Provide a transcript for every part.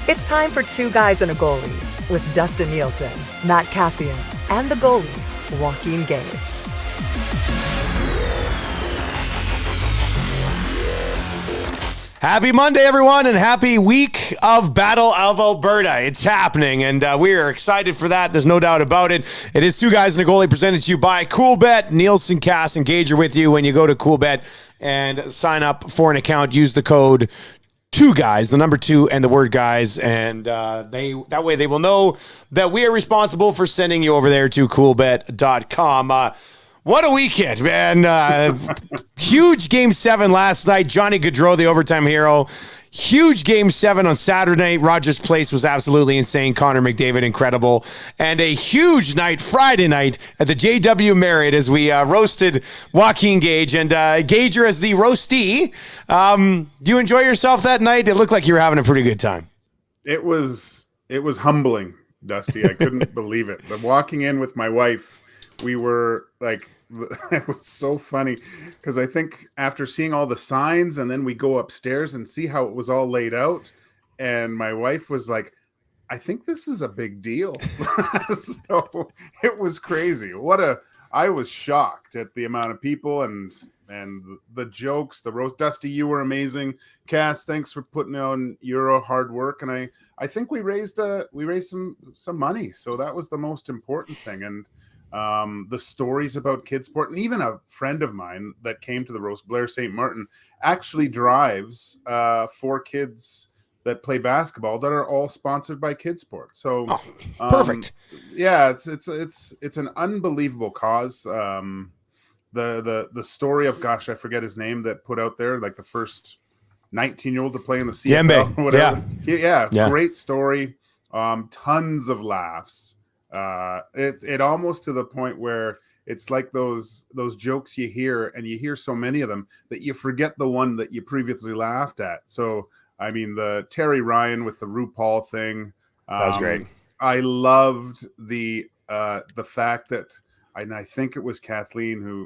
It's time for Two Guys and a Goalie with Dustin Nielsen, Matt Cassian, and the goalie, Joaquin Gage. Happy Monday, everyone, and happy week of Battle of Alberta. It's happening, and we are excited for that. There's no doubt about it. It is Two Guys and a Goalie presented to you by CoolBet. Nielsen, Cass, and Gage are with you when you go to CoolBet and sign up for an account. Use the code Two Guys, the number 2 and the word guys, and that way they will know that we are responsible for sending you over there to coolbet.com. What a weekend, man. Huge Game 7 last night. Johnny Gaudreau, the overtime hero. Huge Game 7 on Saturday night. Rogers Place was absolutely insane. Connor McDavid, incredible. And a huge night, Friday night, at the JW Marriott as we roasted Joaquin Gage. And Gager as the roastee. Do you enjoy yourself that night? It looked like you were having a pretty good time. It was humbling, Dusty. I couldn't believe it. But walking in with my wife, we were like, it was so funny because I think after seeing all the signs and then we go upstairs and see how it was all laid out, and my wife was like, I think this is a big deal. So it was crazy. I was shocked at the amount of people and the jokes, the roast. Dusty, you were amazing. Cass, thanks for putting on your hard work. And I think we raised some money. So that was the most important thing. And the stories about kids sport, and even a friend of mine that came to the roast, Blair St. Martin, actually drives 4 kids that play basketball that are all sponsored by Kids Sport. So perfect. Yeah, it's an unbelievable cause. The story of, gosh, I forget his name, that put out there like the first 19-year-old to play in the CFL, whatever. Yeah, great story. Tons of laughs. It almost to the point where it's like those jokes you hear, and you hear so many of them that you forget the one that you previously laughed at. So, I mean, the Terry Ryan with the RuPaul thing. That was great. I loved the fact that, and I think it was Kathleen who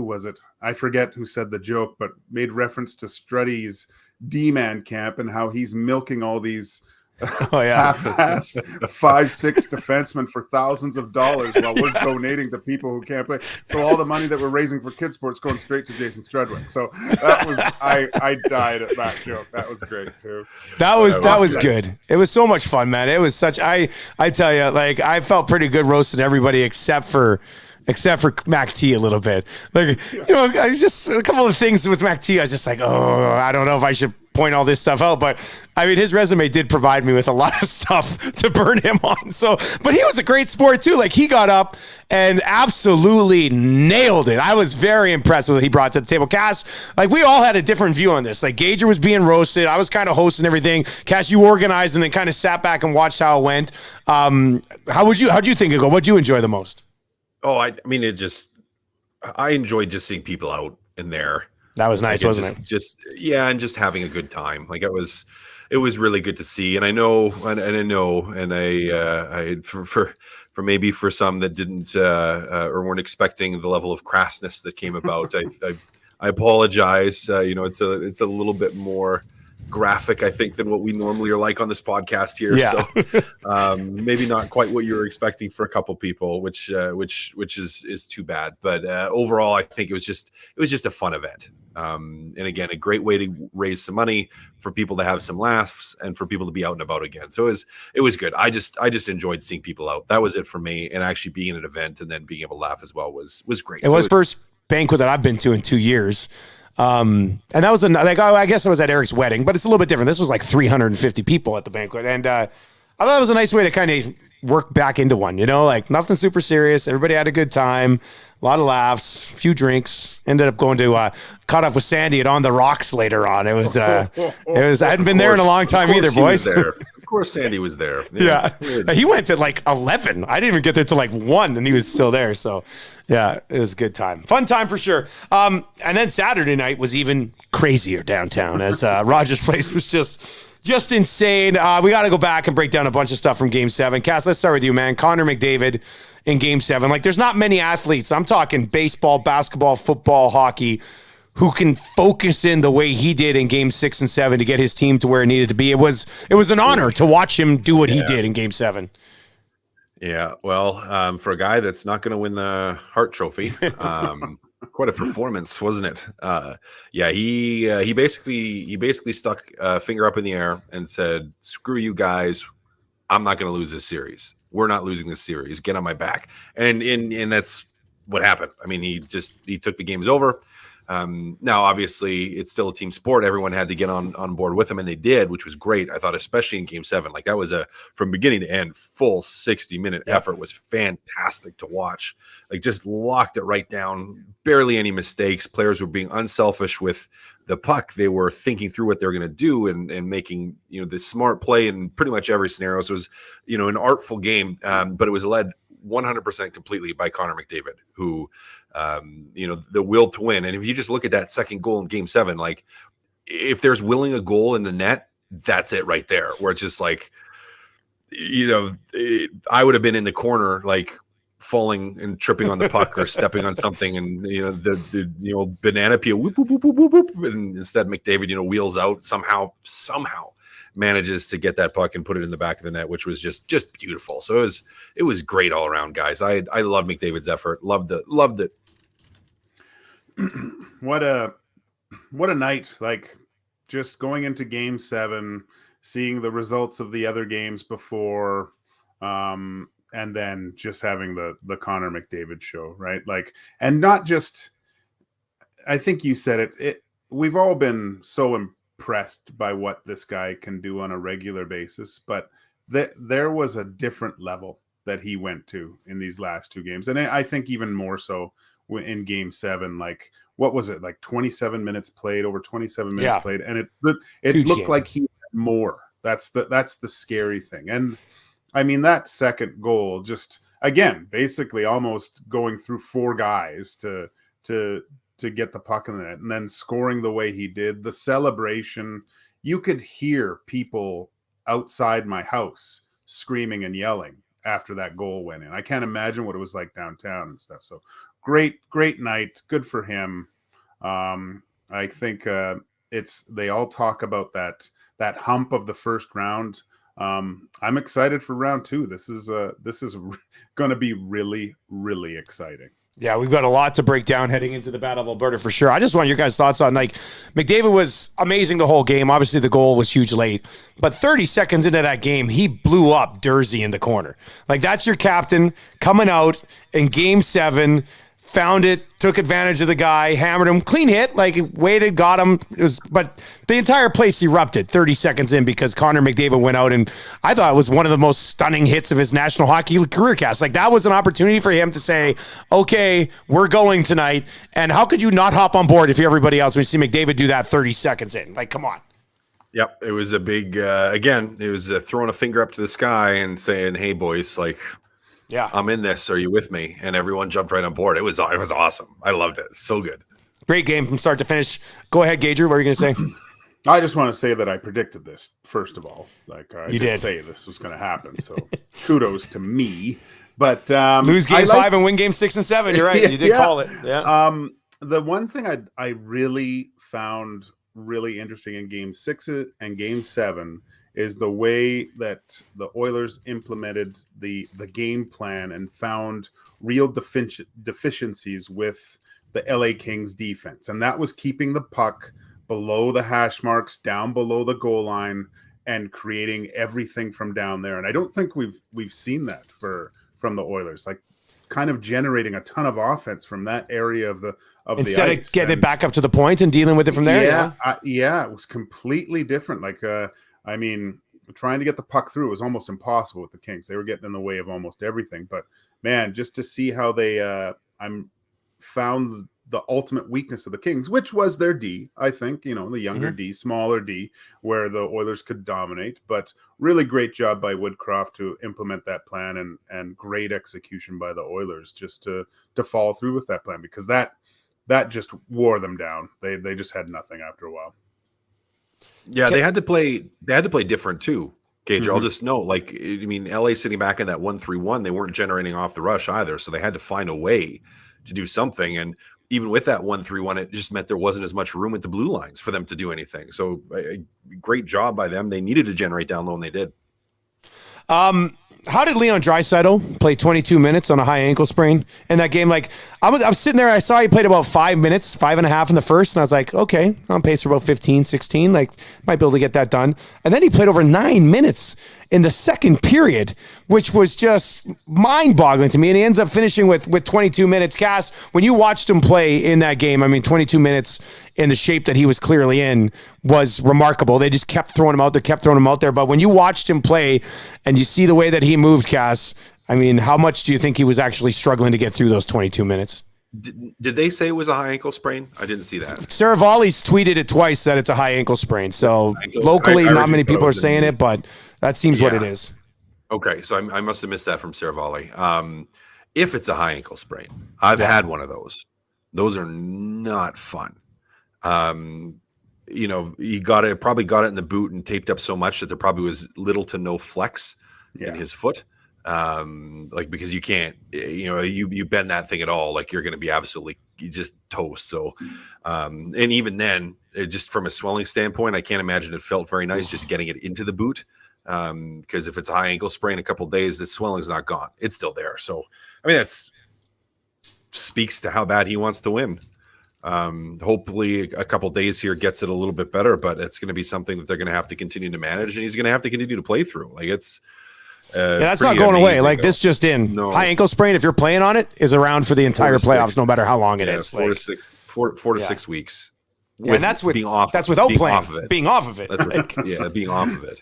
was it? I forget who said the joke, but made reference to Struddy's D-man camp and how he's milking all these half-ass 5'6" defensemen for thousands of dollars while we're donating to people who can't play. So all the money that we're raising for Kids Sports going straight to Jason Strudwick. So that was I died at that joke. That was great too. That was good. It was so much fun, man. It was such I tell you, like, I felt pretty good roasting everybody except for Mac T a little bit. Like, you know, I just a couple of things with Mac T. I was just like, oh, I don't know if I should point all this stuff out, but I mean, his resume did provide me with a lot of stuff to burn him on. So, but he was a great sport too. Like, he got up and absolutely nailed it. I was very impressed with what he brought to the table. Cass, like, we all had a different view on this. Like, Gager was being roasted. I was kind of hosting everything. Cass, you organized and then kind of sat back and watched how it went. How'd you think it go? What'd you enjoy the most? Oh, I mean, I enjoyed just seeing people out in there. That was nice, wasn't it? And just having a good time. Like, it was really good to see. And I know, for maybe for some that didn't or weren't expecting the level of crassness that came about, I apologize. It's a little bit more graphic, I think, than what we normally are like on this podcast here. Yeah. So maybe not quite what you were expecting for a couple people, which is too bad. But overall, I think it was just a fun event. And again, a great way to raise some money for people to have some laughs and for people to be out and about again. So it was good. I just enjoyed seeing people out. That was it for me. And actually being at an event and then being able to laugh as well was great. It was first banquet that I've been to in 2 years. And that was I guess it was at Eric's wedding, but it's a little bit different. This was like 350 people at the banquet. And I thought it was a nice way to kind of work back into one, like nothing super serious. Everybody had a good time, a lot of laughs, a few drinks. Ended up going to caught up with Sandy at On the Rocks later on. It was I hadn't been there in a long time either, boys. Of course, Sandy was there. Yeah. He went at like 11. I didn't even get there till like 1, and he was still there. So, yeah, it was a good time. Fun time for sure. And then Saturday night was even crazier downtown as Rogers Place was just insane. We got to go back and break down a bunch of stuff from Game 7. Cass, let's start with you, man. Connor McDavid in Game 7. Like, there's not many athletes. I'm talking baseball, basketball, football, hockey, who can focus in the way he did in game 6 and 7 to get his team to where it needed to be. It was an honor to watch him do what he did in game 7. Yeah, well, for a guy that's not going to win the Hart Trophy, quite a performance, wasn't it? Yeah, he basically stuck a finger up in the air and said, "Screw you guys, I'm not going to lose this series. We're not losing this series. Get on my back." And that's what happened. I mean, he took the games over. Now, obviously, it's still a team sport. Everyone had to get on board with him, and they did, which was great. I thought, especially in game 7, like that was from beginning to end, full 60-minute effort. Was fantastic to watch. Like just locked it right down. Barely any mistakes. Players were being unselfish with the puck. They were thinking through what they were going to do and making, the smart play in pretty much every scenario. So it was, an artful game, but it was led 100% completely by Connor McDavid, who, the will to win. And if you just look at that second goal in game 7, like if there's willing a goal in the net, that's it right there, where it's just like, I would have been in the corner, like falling and tripping on the puck or stepping on something. And, the banana peel, whoop, whoop, whoop, whoop, whoop, and instead McDavid, wheels out somehow manages to get that puck and put it in the back of the net, which was just beautiful. So it was great all around, guys. I love McDavid's effort. Loved it. What a night. Like just going into game 7, seeing the results of the other games before, and then just having the Connor McDavid show, right? Like, and not just, I think you said it, we've all been so impressed by what this guy can do on a regular basis, but there was a different level that he went to in these last 2 games. And I think even more so in game 7, like what was it, like 27 minutes played, over 27 minutes played, and it looked like he had more. That's the scary thing. And I mean, that second goal, just again, basically almost going through 4 guys to get the puck in the net and then scoring the way he did. The celebration, you could hear people outside my house screaming and yelling after that goal went in. I can't imagine what it was like downtown and stuff. So great night. Good for him. I think they all talk about that hump of the first round. I'm excited for round 2. This is going to be really, really exciting. Yeah, we've got a lot to break down heading into the Battle of Alberta for sure. I just want your guys' thoughts on, like, McDavid was amazing the whole game. Obviously, the goal was huge late. But 30 seconds into that game, he blew up Dursey in the corner. Like, that's your captain coming out in game 7, found it, took advantage of the guy, hammered him, clean hit, like waited, got him. But the entire place erupted 30 seconds in because Connor McDavid went out, and I thought it was one of the most stunning hits of his National Hockey career cast. Like that was an opportunity for him to say, okay, we're going tonight. And how could you not hop on board if you're everybody else when you see McDavid do that 30 seconds in? Like, come on. Yep. It was a big, again, it was throwing a finger up to the sky and saying, hey boys, like, yeah, I'm in this. Are you with me? And everyone jumped right on board. It was awesome. I loved it. So good. Great game from start to finish. Go ahead, Gager. What are you going to say? I just want to say that I predicted this, first of all. Like I did say this was going to happen. So kudos to me. But lose game 5 and win game 6 and 7. You're right. You did call it. Yeah. The one thing I really found really interesting in game 6 and game 7 is the way that the Oilers implemented the game plan and found real deficiencies with the LA Kings defense. And that was keeping the puck below the hash marks, down below the goal line, and creating everything from down there. And I don't think we've seen that from the Oilers, like kind of generating a ton of offense from that area of the instead ice. of getting it back up to the point and dealing with it from there. Yeah, it was completely different. Like, I mean, trying to get the puck through was almost impossible with the Kings. They were getting in the way of almost everything. But man, just to see how they found the ultimate weakness of the Kings, which was their D, I think, the younger D, smaller D, where the Oilers could dominate. But really great job by Woodcroft to implement that plan, and great execution by the Oilers just to follow through with that plan, because that just wore them down. They just had nothing after a while. Yeah, they had to play different too, Gage. I'll just note, like, I mean, LA sitting back in that 1-3-1, they weren't generating off the rush either, so they had to find a way to do something. And even with that 1-3-1, it just meant there wasn't as much room at the blue lines for them to do anything. So a great job by them. They needed to generate down low, and they did. How did Leon Draisaitl play 22 minutes on a high ankle sprain in that game? Like, I'm sitting there, I saw he played about 5 minutes, 5.5 in the first, and I was like, okay, on pace for about 15, 16, like, might be able to get that done. And then he played over 9 minutes in the second period, which was just mind-boggling to me, and he ends up finishing with 22 minutes. Cass, when you watched him play in that game, I mean, 22 minutes in the shape that he was clearly in was remarkable. They just kept throwing him out there, but when you watched him play and you see the way that he moved, Cass, I mean, how much do you think he was actually struggling to get through those 22 minutes? Did they say it was a high ankle sprain? I didn't see that. Saravalli's tweeted it twice that it's a high ankle sprain. So locally, not many people are saying it, but that seems what it is. Okay, so I must have missed that from Saravalli. If it's a high ankle sprain, I've had one of those. Those are not fun. He probably got it in the boot and taped up so much that there probably was little to no flex in his foot. Because you can't, you bend that thing at all, like you're going to be you just toast. So, and even then, just from a swelling standpoint, I can't imagine it felt very nice just getting it into the boot. Because if it's a high ankle sprain, a couple of days, the swelling's not gone. It's still there. So, I mean, that's speaks to how bad he wants to win. Hopefully a couple of days here gets it a little bit better, but it's going to be something that they're going to have to continue to manage, and he's going to have to continue to play through. Like it's, that's not going away. Like this just in. No. High ankle sprain, if you're playing on it, is around for the entire playoffs, no matter how long it is. 4 to 6 weeks. Yeah, and that's being off. That's without playing. Off of it. Being off of it. Being off of it.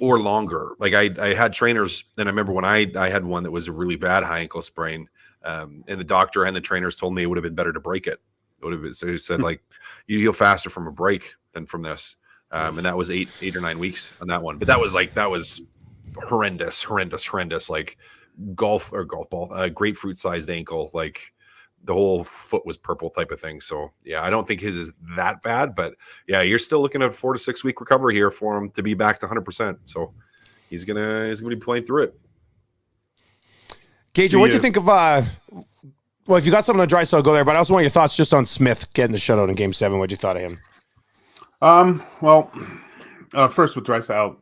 Or longer. Like I had trainers, and I remember when I had one that was a really bad high ankle sprain, and the doctor and the trainers told me it would have been better to break it. It would have been, so he said, like, you heal faster from a break than from this. And that was 8 or 9 weeks on that one. But that was horrendous. Like golf ball, grapefruit sized ankle. Like the whole foot was purple type of thing. So yeah, I don't think his is that bad, but yeah, you're still looking at a 4 to 6 week recovery here for him to be back to 100%. So he's gonna be playing through it. Gage, what do you think of well, if you got something on Draisaitl, go there, but I also want your thoughts just on Smith getting the shutout in Game 7. What you thought of him? First with Draisaitl,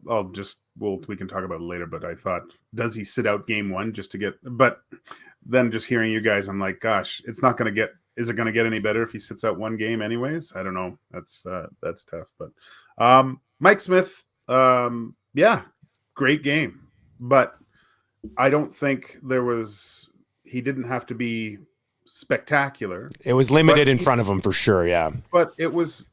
we can talk about it later, but I thought, does he sit out Game 1 just to get, but then just hearing you guys, I'm like, gosh, is it going to get any better if he sits out one game anyways? I don't know. That's tough, but Mike Smith, great game, but I don't think he didn't have to be spectacular. It was limited in front of him for sure. Yeah. But it was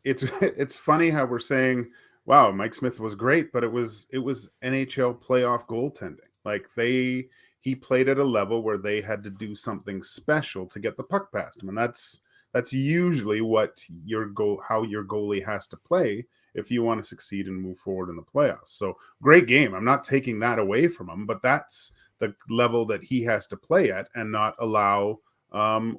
it's funny how we're saying, wow, Mike Smith was great, but it was NHL playoff goaltending. Like he played at a level where they had to do something special to get the puck past him. And that's usually what how your goalie has to play if you want to succeed and move forward in the playoffs. So great game. I'm not taking that away from him, but that's the level that he has to play at and not allow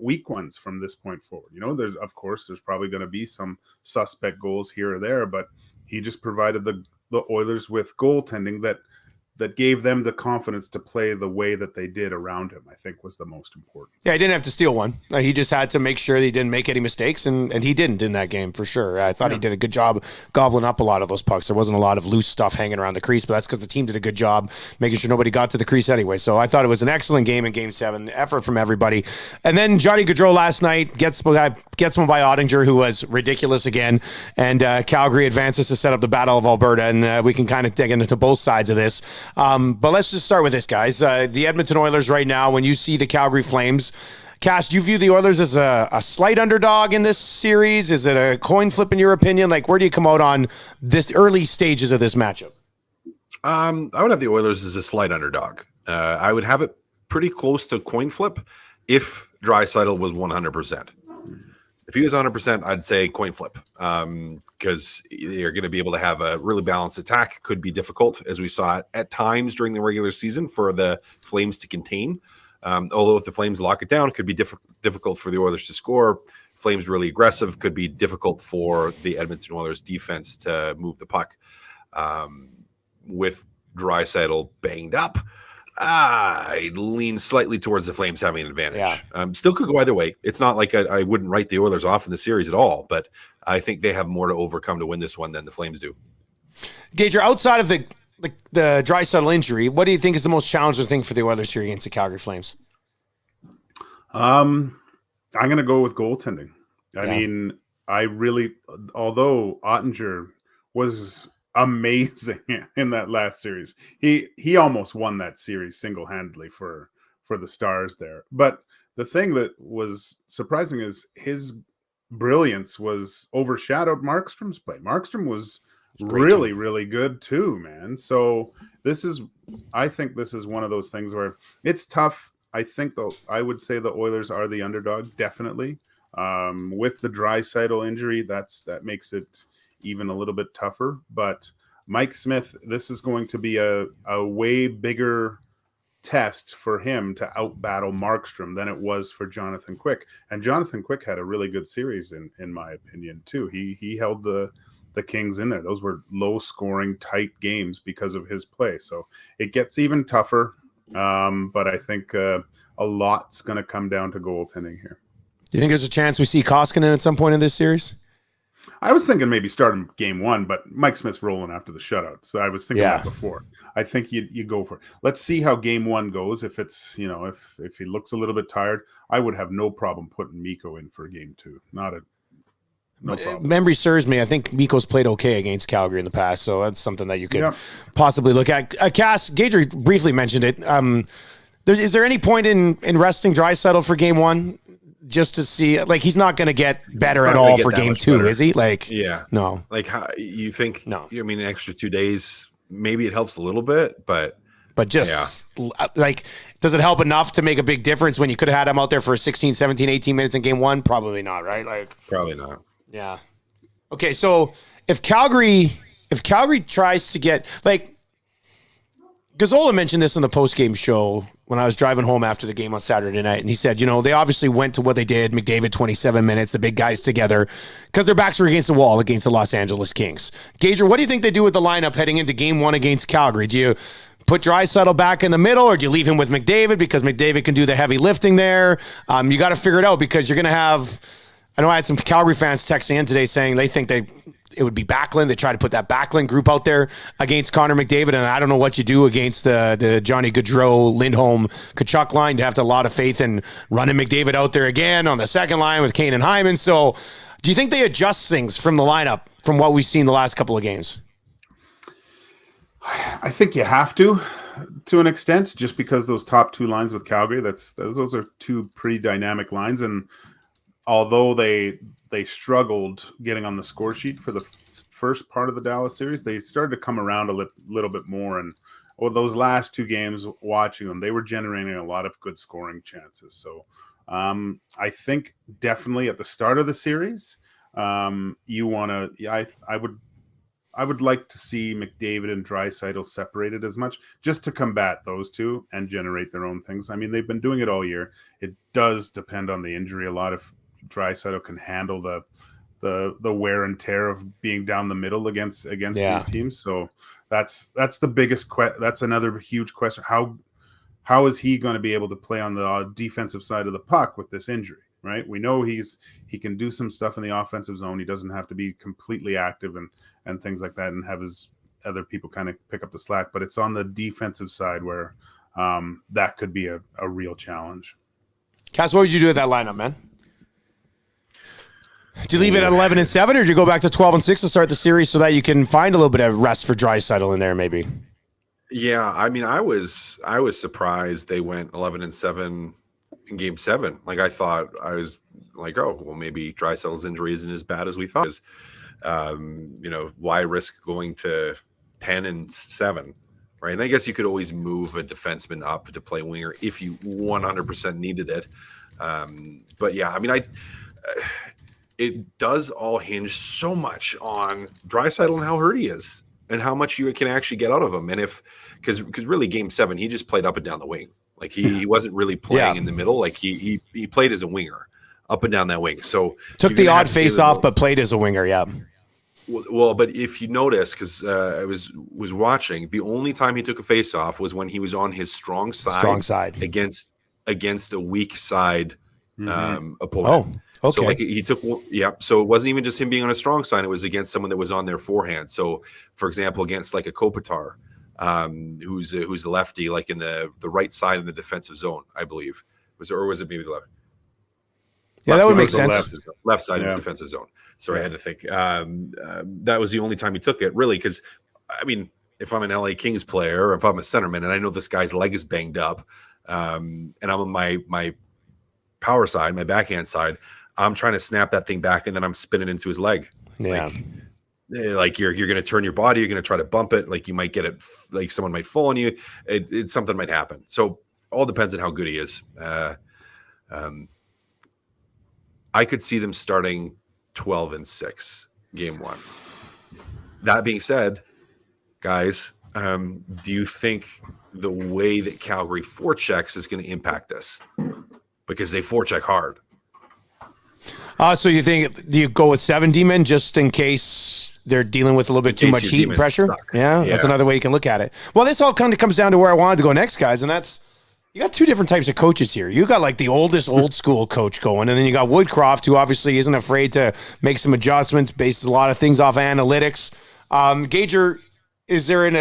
weak ones from this point forward. There's probably going to be some suspect goals here or there, but he just provided the Oilers with goaltending that gave them the confidence to play the way that they did around him, I think was the most important. Yeah, he didn't have to steal one. He just had to make sure that he didn't make any mistakes, and he didn't in that game for sure. I thought he did a good job gobbling up a lot of those pucks. There wasn't a lot of loose stuff hanging around the crease, but that's because the team did a good job making sure nobody got to the crease anyway. So I thought it was an excellent game in Game 7, effort from everybody. And then Johnny Gaudreau last night gets one by Ottinger, who was ridiculous again, and Calgary advances to set up the Battle of Alberta, and we can kind of dig into both sides of this. But let's just start with this, guys. The Edmonton Oilers right now, when you see the Calgary Flames, Cass, do you view the Oilers as a slight underdog in this series? Is it a coin flip in your opinion? Like, where do you come out on this early stages of this matchup? I would have the Oilers as a slight underdog. I would have it pretty close to coin flip if Draisaitl was 100%. If he was 100%, I'd say coin flip, because they're going to be able to have a really balanced attack. Could be difficult, as we saw at times during the regular season, for the Flames to contain. Although if the Flames lock it down, it could be difficult for the Oilers to score. Flames really aggressive, could be difficult for the Edmonton Oilers defense to move the puck. With Draisaitl banged up, I lean slightly towards the Flames having an advantage. Yeah. Still could go either way. It's not like I wouldn't write the Oilers off in the series at all, but I think they have more to overcome to win this one than the Flames do. Gager, outside of the Draisaitl injury, what do you think is the most challenging thing for the Oilers here against the Calgary Flames? I'm going to go with goaltending. I mean, although Ottinger was amazing in that last series, he almost won that series single-handedly for the Stars there. But the thing that was surprising is his brilliance was overshadowed Markstrom's play. Markstrom was really, really good too, man. So I think this is one of those things where it's tough. I think though, I would say the Oilers are the underdog, definitely. With the Draisaitl injury, that makes it even a little bit tougher. But Mike Smith, this is going to be a way bigger test for him to outbattle Markstrom than it was for Jonathan Quick. And Jonathan Quick had a really good series in my opinion too. He held the Kings in there. Those were low scoring, tight games because of his play. So it gets even tougher. But I think a lot's going to come down to goaltending here. You think there's a chance we see Koskinen at some point in this series? I was thinking maybe starting game one, but Mike Smith's rolling after the shutout. So I was thinking that before. I think you go for it. Let's see how game one goes. If it's, if he looks a little bit tired, I would have no problem putting Mikko in for game two. No problem. Memory serves me. I think Mikko's played okay against Calgary in the past, so that's something that you could possibly look at. Cass, Gager briefly mentioned it. Is there any point in resting Draisaitl for game one? Just to see, like, he's not going to get better at all for game two, better. Is he? Like, no. Like, how you think? No. I mean, an extra 2 days, maybe it helps a little bit, but just like, does it help enough to make a big difference when you could have had him out there for 16, 17, 18 minutes in game one? Probably not, right? Like, probably not. Yeah. Okay, so if Calgary tries to get, like, Gazzola mentioned this on the post-game show when I was driving home after the game on Saturday night, and he said, they obviously went to what they did, McDavid 27 minutes, the big guys together, because their backs were against the wall against the Los Angeles Kings. Gager, what do you think they do with the lineup heading into game one against Calgary? Do you put Draisaitl back in the middle, or do you leave him with McDavid because McDavid can do the heavy lifting there? You got to figure it out because you're going to have, I know I had some Calgary fans texting in today saying they think it would be Backlund. They try to put that Backlund group out there against Connor McDavid, and I don't know what you do against the Johnny Gaudreau, Lindholm, Kachuk line. You have to have a lot of faith in running McDavid out there again on the second line with Kane and Hyman. So do you think they adjust things from the lineup from what we've seen the last couple of games? I think you have to an extent, just because those top two lines with Calgary, those are two pretty dynamic lines. And although they struggled getting on the score sheet for the first part of the Dallas series, they started to come around a little bit more. And those last two games, watching them, they were generating a lot of good scoring chances. So I think definitely at the start of the series, you want to. I would like to see McDavid and Draisaitl separated as much, just to combat those two and generate their own things. I mean, they've been doing it all year. It does depend on the injury a lot. If Draisaitl can handle the wear and tear of being down the middle against these teams. So that's the biggest that's another huge question. How is he going to be able to play on the defensive side of the puck with this injury, right? We know he can do some stuff in the offensive zone. He doesn't have to be completely active and things like that and have his other people kind of pick up the slack, but it's on the defensive side where that could be a real challenge. Cass, what would you do with that lineup, man? Do you leave it at 11-7, or do you go back to 12-6 to start the series so that you can find a little bit of rest for Draisaitl in there, maybe? Yeah, I mean, I was surprised they went 11-7 in Game 7. Like, I was like, oh, well, maybe Draisaitl's injury isn't as bad as we thought. Why risk going to 10-7, right? And I guess you could always move a defenseman up to play winger if you 100% needed it. But yeah, I mean, it does all hinge so much on Draisaitl and how hurt he is and how much you can actually get out of him. And because really Game 7, he just played up and down the wing. Like he wasn't really playing in the middle. Like he played as a winger up and down that wing. So took the odd face off, but played as a winger. Yeah. Well, but if you notice, because I was watching, the only time he took a face-off was when he was on his strong side against a weak side opponent. Oh, So okay. like he took, So it wasn't even just him being on a strong side; it was against someone that was on their forehand. So, for example, against like a Kopitar, who's a lefty, like in the right side of the defensive zone, I believe. Was it maybe the left? Yeah, that would make side sense. Left side of the defensive zone. Sorry, I had to think. That was the only time he took it, really, because, I mean, if I'm an LA Kings player, or if I'm a centerman, and I know this guy's leg is banged up, and I'm on my power side, my backhand side, I'm trying to snap that thing back, and then I'm spinning into his leg. Yeah. Like you're going to turn your body, you're going to try to bump it, like you might get it, like someone might fall on you. Something might happen. So all depends on how good he is. I could see them starting 12-6 game 1. That being said, guys, do you think the way that Calgary forechecks is going to impact this? Because they forecheck hard. So you think, do you go with 7 D-men just in case they're dealing with a little bit too much heat and pressure? Yeah, that's another way you can look at it. Well, this all kind of comes down to where I wanted to go next, guys, and that's, you got 2 different types of coaches here. You got like the old school coach going, and then you got Woodcroft, who obviously isn't afraid to make some adjustments, bases a lot of things off analytics. Gager, is there an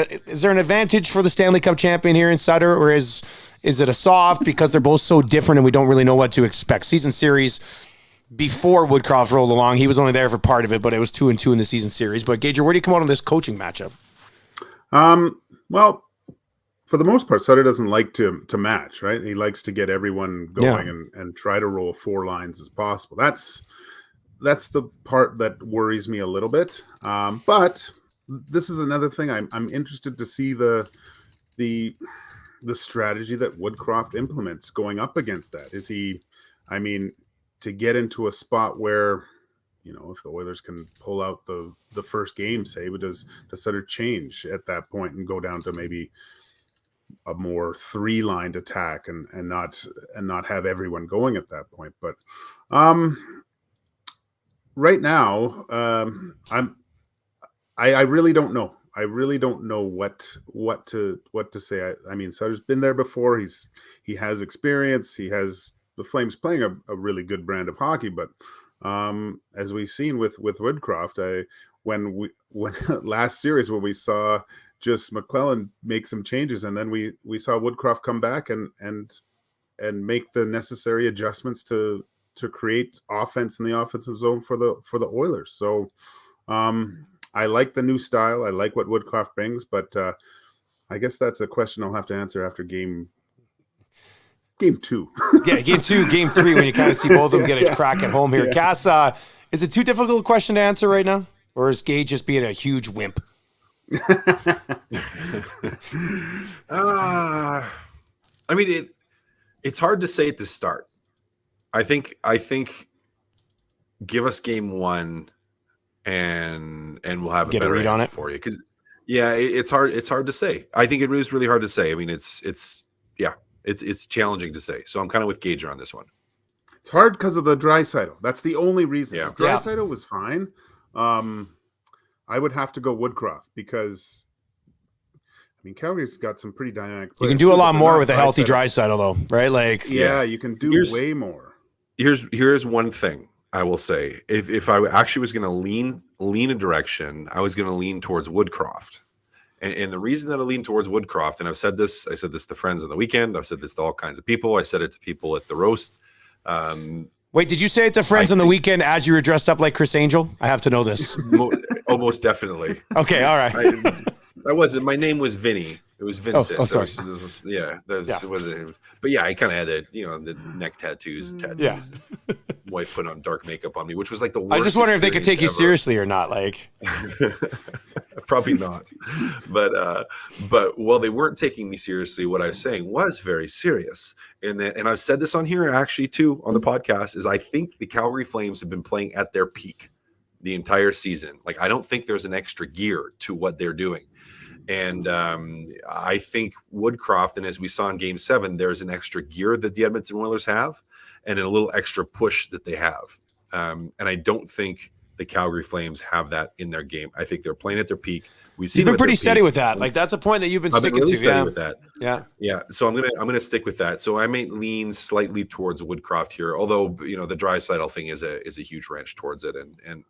advantage for the Stanley Cup champion here in Sutter, or is it a soft because they're both so different and we don't really know what to expect? Season series before Woodcroft rolled along, he was only there for part of it, but it was 2-2 in the season series. But Gager, where do you come out on this coaching matchup? Well, for the most part, Sutter doesn't like to match, right? He likes to get everyone going and try to roll 4 lines as possible. That's the part that worries me a little bit. But this is another thing. I'm interested to see the strategy that Woodcroft implements going up against that. Is he, I mean, to get into a spot where, you know, if the Oilers can pull out the first game, say, but does Sutter change at that point and go down to maybe a more 3-lined attack and not have everyone going at that point? But right now, I really don't know. I really don't know what to say. I mean, Sutter's been there before. He has experience. He has the Flames playing a really good brand of hockey. But as we've seen with Woodcroft, when last series when we saw just McClellan make some changes, and then we saw Woodcroft come back and make the necessary adjustments to create offense in the offensive zone for the Oilers. So I like the new style. I like what Woodcroft brings, but I guess that's a question I'll have to answer after game 2. Yeah, game 2, game 3, when you kind of see both of them get a crack at home here. Cass, is it too difficult a question to answer right now? Or is Gage just being a huge wimp? I mean, it's hard to say at the start. I think give us game 1 and we'll have a better read on answer it for you. Because it's hard to say. I think it is really hard to say. I mean, it's challenging to say. So I'm kind of with Gager on this one. It's hard because of the Draisaitl. That's the only reason. Yeah. If Draisaitl was fine, I would have to go Woodcroft because, I mean, Calgary's got some pretty dynamic players. You can do a lot more with a healthy Draisaitl, though, right? Like, you can do way more. Here's one thing I will say. If I actually was going to lean a direction, I was going to lean towards Woodcroft. And the reason that I lean towards Woodcroft, and I said this to friends on the weekend. I've said this to all kinds of people. I said it to people at the roast. Wait, did you say it to friends on the weekend as you were dressed up like Chris Angel? I have to know this. Most definitely. Okay, all right. I wasn't. My name was Vinny. It was Vincent. Oh, sorry. But yeah, I kind of had the neck tattoos. Yeah. Wife put on dark makeup on me, which was like the worst. I was just wondering if they could take you ever. seriously or not. Like, probably not. But while they weren't taking me seriously, what I was saying was very serious. And I've said this on here actually too on the podcast, is I think the Calgary Flames have been playing at their peak the entire season. Like, I don't think there's an extra gear to what they're doing. And I think Woodcroft, and as we saw in Game 7, there's an extra gear that the Edmonton Oilers have and a little extra push that they have. And I don't think the Calgary Flames have that in their game. I think they're playing at their peak. We've You've seen been pretty steady with that. Like, that's a point that you've been I've been sticking really to. steady Yeah. with that. Yeah. So I'm gonna stick with that. So I may lean slightly towards Woodcroft here, although the Draisaitl thing is a huge wrench towards it,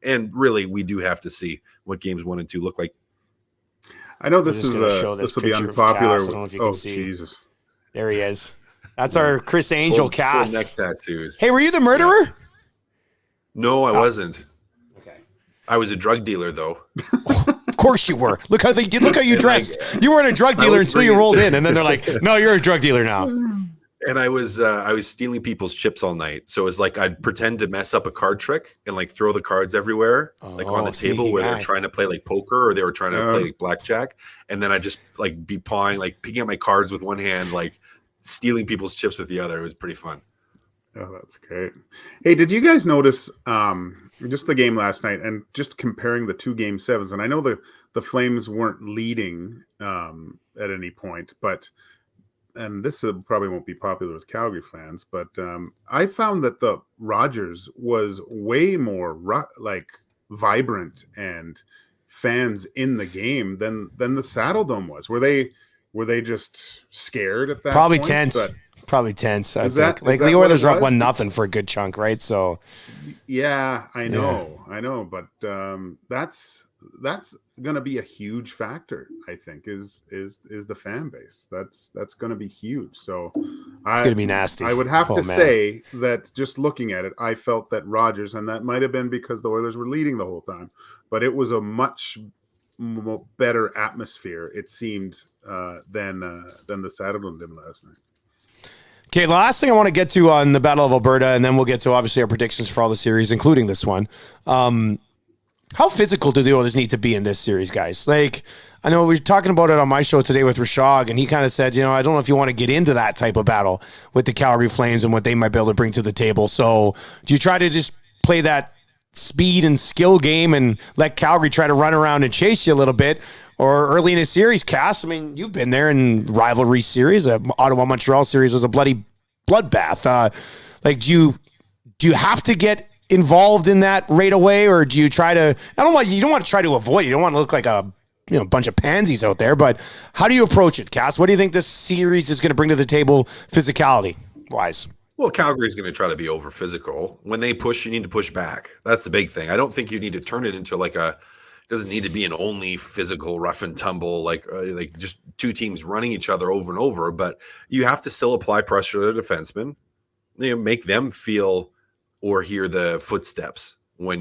and really we do have to see what games 1 and 2 look like. I know this We're just gonna show this this will be picture of unpopular. Cass. I don't know if you can see. Jesus. There he is. That's our Chris Angel Full cast. neck tattoos. Hey, were you the murderer? No, I wasn't. Okay. I was a drug dealer though. Of course you were. Look how you dressed. You weren't a drug I dealer was until you bringing- rolled in, and then they're like, "No, you're a drug dealer now." And I was stealing people's chips all night. So it was like I'd pretend to mess up a card trick and like throw the cards everywhere, like on the table sneaky where guy. they're trying to play like poker or they were trying to play like blackjack. And then I just like be pawing, like picking up my cards with one hand, like stealing people's chips with the other. It was pretty fun. Oh, that's great. Hey, did you guys notice just the game last night and just comparing the 2 game 7s? And I know the Flames weren't leading at any point, but and this probably won't be popular with Calgary fans, but I found that the Rogers was way more like vibrant and fans in the game than the Saddle Dome was. Were they just scared at that? Probably point? tense. But, Probably tense. I Is think. that- Like is that the what Oilers it are up was? 1-0 for a good chunk, right? So yeah, I know, but that's going to be a huge factor. I think is the fan base. That's going to be huge. So it's going to be nasty. I would have to man. say that just looking at it, I felt that Rogers, and that might have been because the Oilers were leading the whole time, but it was a much better atmosphere, it seemed, than the Saddledom did last night. Okay, the last thing I want to get to on the Battle of Alberta, and then we'll get to obviously our predictions for all the series, including this one. How physical do the Oilers need to be in this series, guys? Like, I know we were talking about it on my show today with Rashog, and he kind of said, I don't know if you want to get into that type of battle with the Calgary Flames and what they might be able to bring to the table. So do you try to just play that speed and skill game and let Calgary try to run around and chase you a little bit? Or early in a series, Cass, I mean, you've been there in rivalry series. Ottawa-Montreal series was a bloody bloodbath. Like, do you have to get involved in that right away, or do you try to? You don't want to try to avoid. You don't want to look like a bunch of pansies out there. But how do you approach it, Cass? What do you think this series is going to bring to the table, physicality wise? Well, Calgary's going to try to be over physical. When they push, you need to push back. That's the big thing. I don't think you need to turn it into like it doesn't need to be an only physical rough and tumble, like just 2 teams running each other over and over. But you have to still apply pressure to the defensemen. Make them feel or hear the footsteps when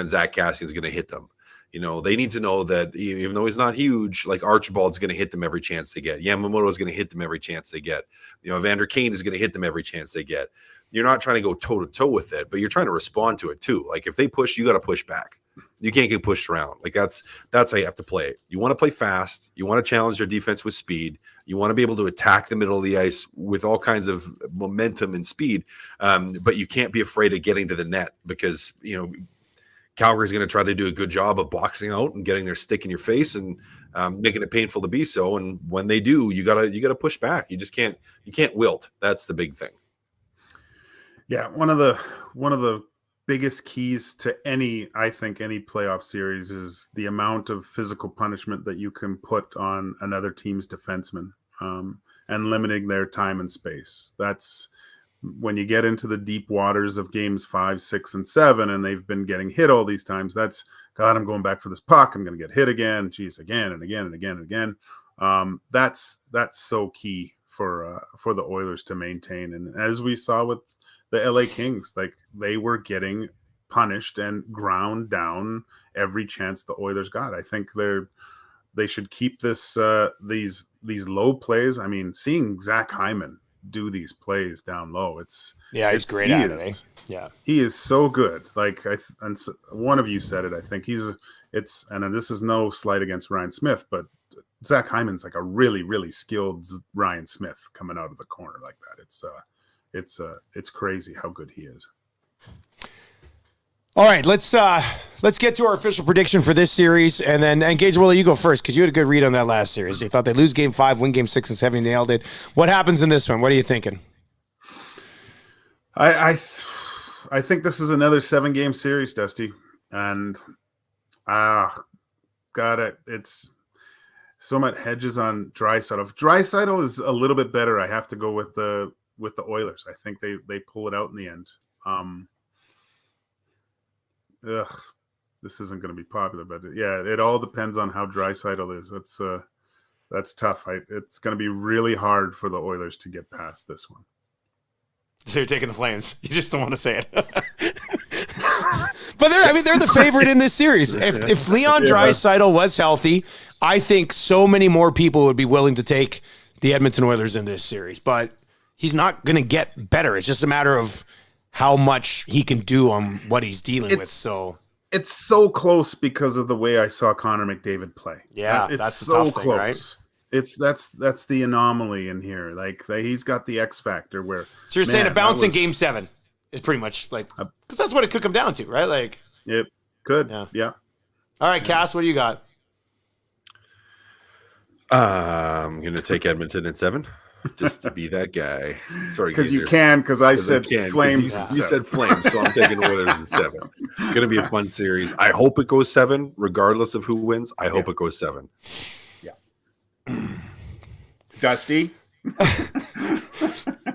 Zach Cassian's going to hit them. They need to know that even though he's not huge, like Archibald's going to hit them every chance they get. Yamamoto is going to hit them every chance they get. Vander Kane is going to hit them every chance they get. You're not trying to go toe to toe with it, but you're trying to respond to it too. Like if they push, you got to push back. You can't get pushed around. Like that's how you have to play it. You want to play fast. You want to challenge their defense with speed. You want to be able to attack the middle of the ice with all kinds of momentum and speed. But you can't be afraid of getting to the net because, Calgary's going to try to do a good job of boxing out and getting their stick in your face and making it painful to be so. And when they do, you gotta push back. You can't wilt. That's the big thing. Yeah, one of the biggest keys to any playoff series is the amount of physical punishment that you can put on another team's defenseman, and limiting their time and space. That's when you get into the deep waters of games 5, 6, and 7, and they've been getting hit all these times. That's God, I'm going back for this puck. I'm going to get hit again. Geez, again and again and again and again. That's so key for the Oilers to maintain. And as we saw with the LA Kings, like they were getting punished and ground down every chance the Oilers got. I think they should keep this these low plays. I mean, seeing Zach Hyman do these plays down low, he's great at it. Yeah, he is so good. Like and one of you said it. I think and this is no slight against Ryan Smith, but Zach Hyman's like a really, really skilled Ryan Smith coming out of the corner like that. It's crazy how good he is. All right, let's get to our official prediction for this series, and then Gage, Willie, you go first because you had a good read on that last series. You thought they'd lose Game 5, win Game 6 and 7, you nailed it. What happens in this one? What are you thinking? I think this is another 7-game series, Dusty. And got it. It's so much hedges on Draisaitl. Draisaitl is a little bit better. I have to go with the Oilers. I think they pull it out in the end. This isn't going to be popular, but yeah, it all depends on how Draisaitl is. That's tough. It's going to be really hard for the Oilers to get past this one. So you're taking the Flames. You just don't want to say it. But they're the favorite in this series. If Leon Draisaitl was healthy, I think so many more people would be willing to take the Edmonton Oilers in this series. But he's not going to get better. It's just a matter of how much he can do on what he's dealing with. So it's so close because of the way I saw Connor McDavid play. Yeah, it's that's so the tough close. Thing, right? That's the anomaly in here. Like he's got the X factor where. So you're saying a bounce in Game 7 is pretty much like because that's what it could come down to, right? Like it could. Yeah. All right, Cass, what do you got? I'm gonna take Edmonton in 7, just to be that guy. Sorry, because you can. Because I said Flames. You said Flames, so I'm taking Oilers in 7. Gonna be a fun series. I hope it goes 7, regardless of who wins. I hope it goes 7. Dusty.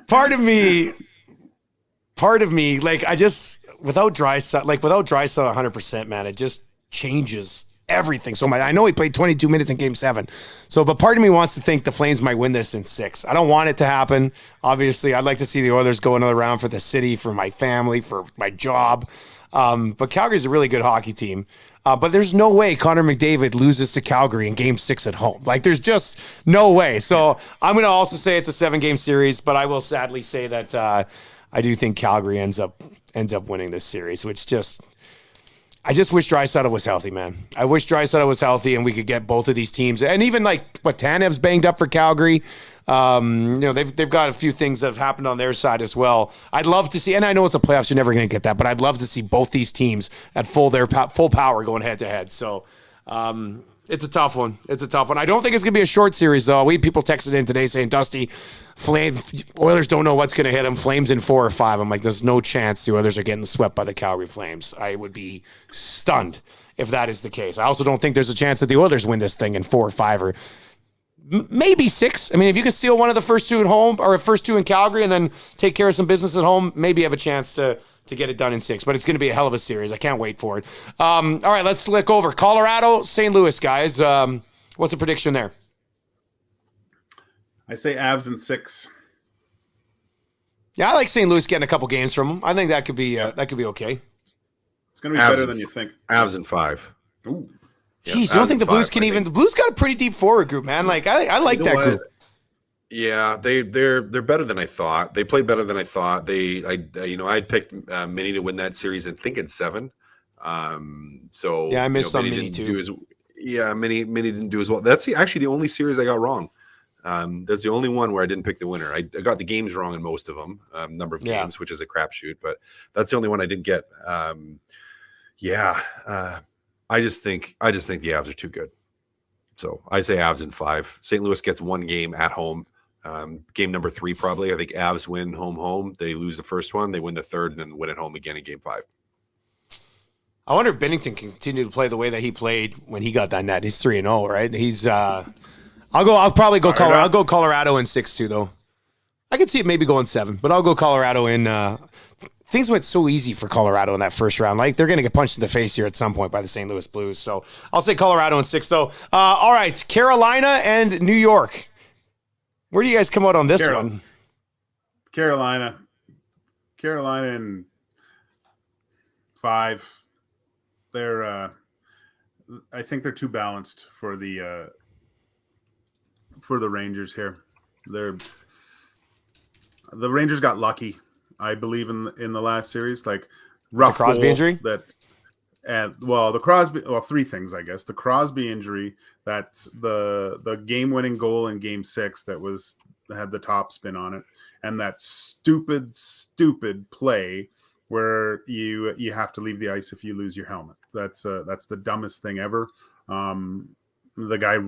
Part of me, like without Draisaitl 100%, man, it just changes everything so much. I know he played 22 minutes in Game 7, but part of me wants to think the Flames might win this in 6. I don't want it to happen. Obviously, I'd like to see the Oilers go another round for the city, for my family, for my job. But Calgary's a really good hockey team. But there's no way Connor McDavid loses to Calgary in Game 6 at home. Like, there's just no way. So I'm going to also say it's a 7-game series, but I will sadly say that I do think Calgary ends up winning this series, which I just wish Draisaitl was healthy, man. I wish Draisaitl was healthy and we could get both of these teams. And even Tanev's banged up for Calgary. They've got a few things that have happened on their side as well. I'd love to see, and I know it's a playoffs, you're never going to get that, but I'd love to see both these teams at full power going head to head. So it's a tough one. I don't think it's going to be a short series, though. We had people texted in today saying, Dusty, Oilers don't know what's going to hit them. Flames in 4 or 5. I'm like, there's no chance the Oilers are getting swept by the Calgary Flames. I would be stunned if that is the case. I also don't think there's a chance that the Oilers win this thing in 4 or 5 or maybe 6. I mean, if you can steal one of the first 2 at home or first 2 in Calgary and then take care of some business at home, maybe you have a chance to get it done in 6. But it's going to be a hell of a series. I can't wait for it. All right, let's look over Colorado, St. Louis, guys. What's the prediction there? I say Avs in 6. Yeah, I like St. Louis getting a couple games from them. I think that could be okay. It's going to be better than you think. Avs in 5. Ooh. Jeez, you don't think the Blues can even? The Blues got a pretty deep forward group, man. Like I like that group. Yeah, they're better than I thought. They played better than I thought. I'd picked Mini to win that series. I think in 7. So yeah, I missed some Mini too. Mini didn't do as well. That's actually the only series I got wrong. That's the only one where I didn't pick the winner. I got the games wrong in most of them, number of games, which is a crapshoot. But that's the only one I didn't get. I just think the Avs are too good. So I say Avs in 5. St. Louis gets 1 game at home. Game number 3, probably. I think Avs win home. They lose the first one. They win the third and then win at home again in Game 5. I wonder if Binnington can continue to play the way that he played when he got that net. He's 3-0, right? He's I'll probably go Colorado. I'll go Colorado in 6 too, though. I could see it maybe going 7, but I'll go Colorado in things went so easy for Colorado in that first round. Like, they're going to get punched in the face here at some point by the St. Louis Blues. So I'll say Colorado in 6, though. All right, Carolina and New York. Where do you guys come out on this one? Carolina in 5. They're I think they're too balanced for the Rangers here. The Rangers got lucky, I believe, in the last series. Like, rough the Crosby injury. The Crosby. Well, 3 things, I guess. The Crosby injury. That's the game-winning goal in Game 6 that had the top spin on it, and that stupid play where you have to leave the ice if you lose your helmet. That's the dumbest thing ever. The guy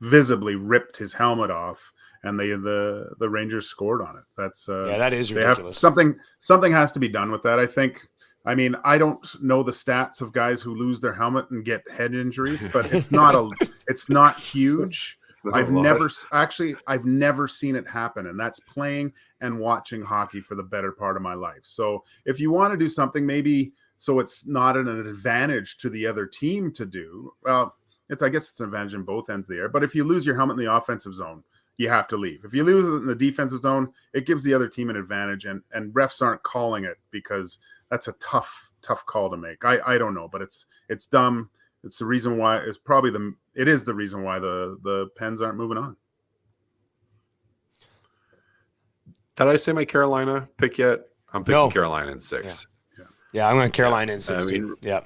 visibly ripped his helmet off, and the Rangers scored on it. That is ridiculous. Something has to be done with that. I think I mean, I don't know the stats of guys who lose their helmet and get head injuries, but it's not huge. I've never seen it happen, and that's playing and watching hockey for the better part of my life. So if you want to do something, maybe so it's not an advantage to the other team to do, well, I guess it's an advantage in both ends of the air. But if you lose your helmet in the offensive zone, you have to leave. If you lose it in the defensive zone, it gives the other team an advantage, and refs aren't calling it because that's a tough call to make. I don't know, but it's dumb. It's the reason why it is the reason why the Pens aren't moving on. Did I say my Carolina pick yet? I'm picking Carolina in 6. Yeah, I'm going Carolina in 6. I mean, yeah.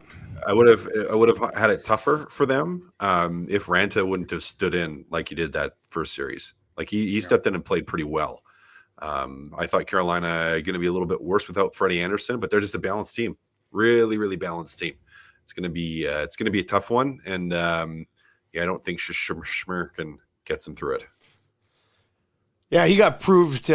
I would have had it tougher for them if Ranta wouldn't have stood in like he did that first series. Like he stepped in and played pretty well. I thought Carolina going to be a little bit worse without Freddie Anderson, but they're just a balanced team, really, really balanced team. It's going to be a tough one, and I don't think Schmer can get them through it. Yeah, he got proved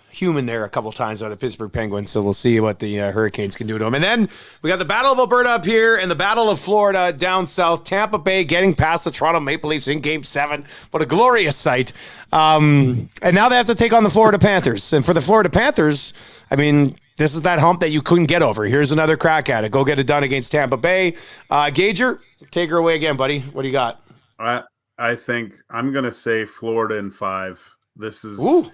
human there a couple times by the Pittsburgh Penguins, so we'll see what the Hurricanes can do to him. And then we got the Battle of Alberta up here and the Battle of Florida down south. Tampa Bay getting past the Toronto Maple Leafs in Game 7. What a glorious sight. And now they have to take on the Florida Panthers. And for the Florida Panthers, I mean, this is that hump that you couldn't get over. Here's another crack at it. Go get it done against Tampa Bay. Gager, take her away again, buddy. What do you got? I think I'm going to say Florida in 5. This is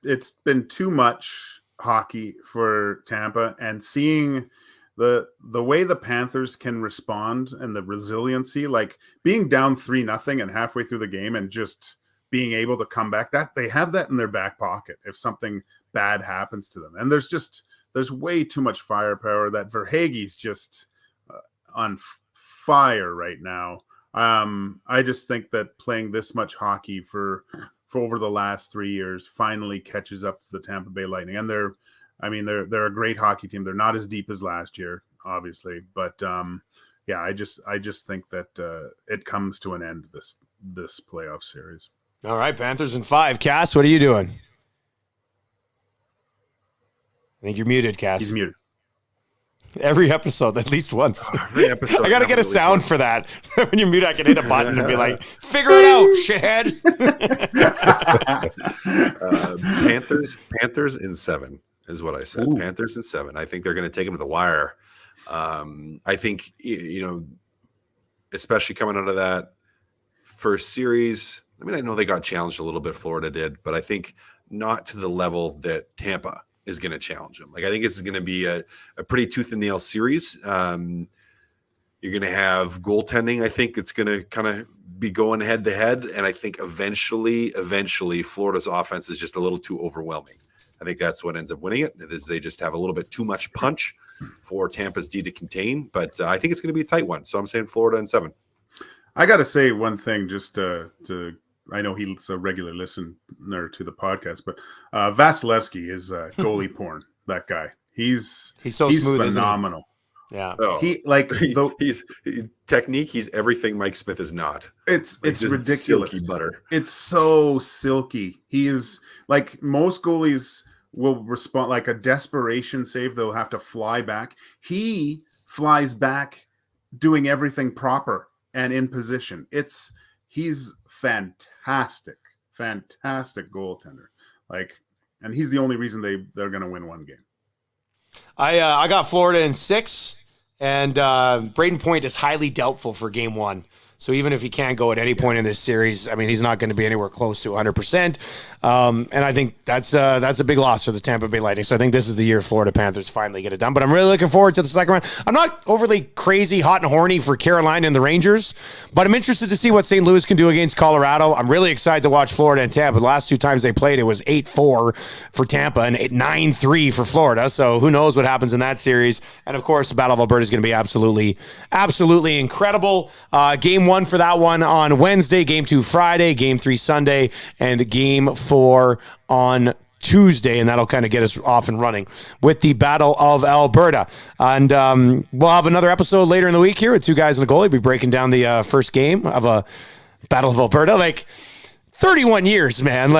it's been too much hockey for Tampa, and seeing the way the Panthers can respond and the resiliency, like being down 3-0 and halfway through the game and just being able to come back, that they have that in their back pocket if something bad happens to them. And there's way too much firepower. That Verhaeghe's just on fire right now. I just think that playing this much hockey for over the last 3 years finally catches up to the Tampa Bay Lightning. And they're a great hockey team. They're not as deep as last year, obviously, but I just think that it comes to an end, this playoff series. All right, Panthers in 5. Cass, what are you doing? I think you're muted, Cass. He's muted. Every episode, at least once. Every episode. I got to get a sound for that. When you mute, I can hit a button and be like, figure it out, shithead. Panthers in 7 is what I said. Ooh. Panthers in 7. I think they're going to take them to the wire. I think, especially coming out of that first series, I mean, I know they got challenged a little bit, Florida did, but I think not to the level that Tampa is going to challenge them. Like, I think it's going to be a pretty tooth and nail series. You're going to have goaltending. I think it's going to kind of be going head to head. And I think eventually Florida's offense is just a little too overwhelming. I think that's what ends up winning it, is they just have a little bit too much punch for Tampa's D to contain. But I think it's going to be a tight one. So I'm saying Florida in 7. I got to say one thing just to I know he's a regular listener to the podcast, but Vasilevsky is goalie porn. That guy, he's smooth, phenomenal. Yeah, he's technique. He's everything Mike Smith is not. It's ridiculous. Silky butter. It's so silky. He is like, most goalies will respond like a desperation save. They'll have to fly back. He flies back, doing everything proper and in position. He's fantastic goaltender. Like, and he's the only reason they're going to win one game. I got Florida in 6, and Braden Point is highly doubtful for Game 1. So even if he can't go at any point in this series, I mean, he's not going to be anywhere close to 100%. And I think that's a big loss for the Tampa Bay Lightning. So I think this is the year Florida Panthers finally get it done. But I'm really looking forward to the second round. I'm not overly crazy, hot and horny for Carolina and the Rangers, but I'm interested to see what St. Louis can do against Colorado. I'm really excited to watch Florida and Tampa. The last 2 times they played, it was 8-4 for Tampa and 9-3 for Florida. So who knows what happens in that series. And of course, the Battle of Alberta is going to be absolutely incredible. Game 1 for that one on Wednesday, Game 2 Friday, Game 3 Sunday, and Game 4 on Tuesday, and that'll kind of get us off and running with the Battle of Alberta. And we'll have another episode later in the week here with 2 Guys and a Goalie. We'll be breaking down the first game of a Battle of Alberta. Like, 31 years, man.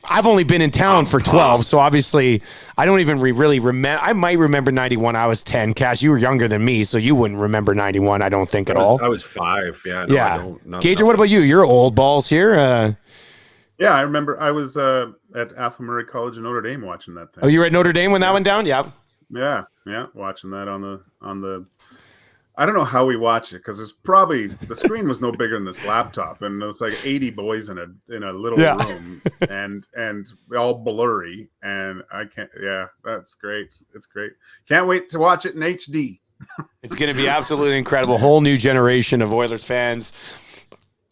I've only been in town for 12, so obviously I don't even really remember. I might remember 91. I was 10. Cash, you were younger than me, so you wouldn't remember 91, I don't think at all. I was 5, yeah. No, Yeah. I don't, Gager, what about you? You're old balls here. Yeah, I remember I was at Athol Murray College in Notre Dame watching that thing. Oh, you were at Notre Dame when that went down? Yeah. Yeah, watching that on the. I don't know how we watched it because it's probably the screen was no bigger than this laptop, and it was like 80 boys in a little room, and all blurry, and I can't. Yeah, that's great. It's great. Can't wait to watch it in HD. It's going to be absolutely incredible. Whole new generation of Oilers fans,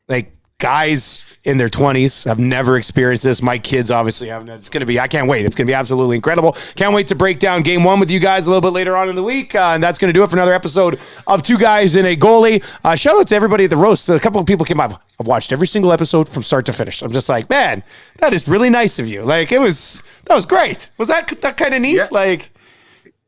like guys in their 20s have never experienced this. My kids obviously haven't. It's going to be, I can't wait. It's going to be absolutely incredible. Can't wait to break down game 1 with you guys a little bit later on in the week. And that's going to do it for another episode of Two Guys and a Goalie. Shout out to everybody at the roast. A couple of people came up. I've watched every single episode from start to finish. I'm just like, man, that is really nice of you. Like that was great. Was that kind of neat? Yeah. Like,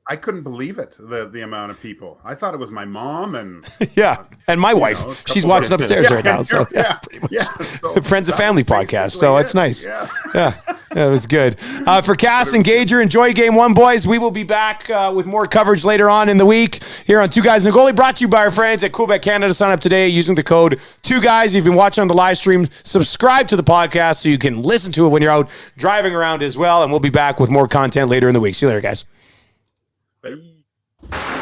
I couldn't believe it, the amount of people. I thought it was my mom and yeah, and my wife. She's watching upstairs right now. So pretty much. So Friends and Family podcast. So it's nice. Yeah, it was good. For Cass and Gager, enjoy game 1, boys. We will be back with more coverage later on in the week here on Two Guys and a Goalie, brought to you by our friends at Quebec Canada. Sign up today using the code 2Guys. If you've been watching on the live stream, subscribe to the podcast so you can listen to it when you're out driving around as well. And we'll be back with more content later in the week. See you later, guys. Bye.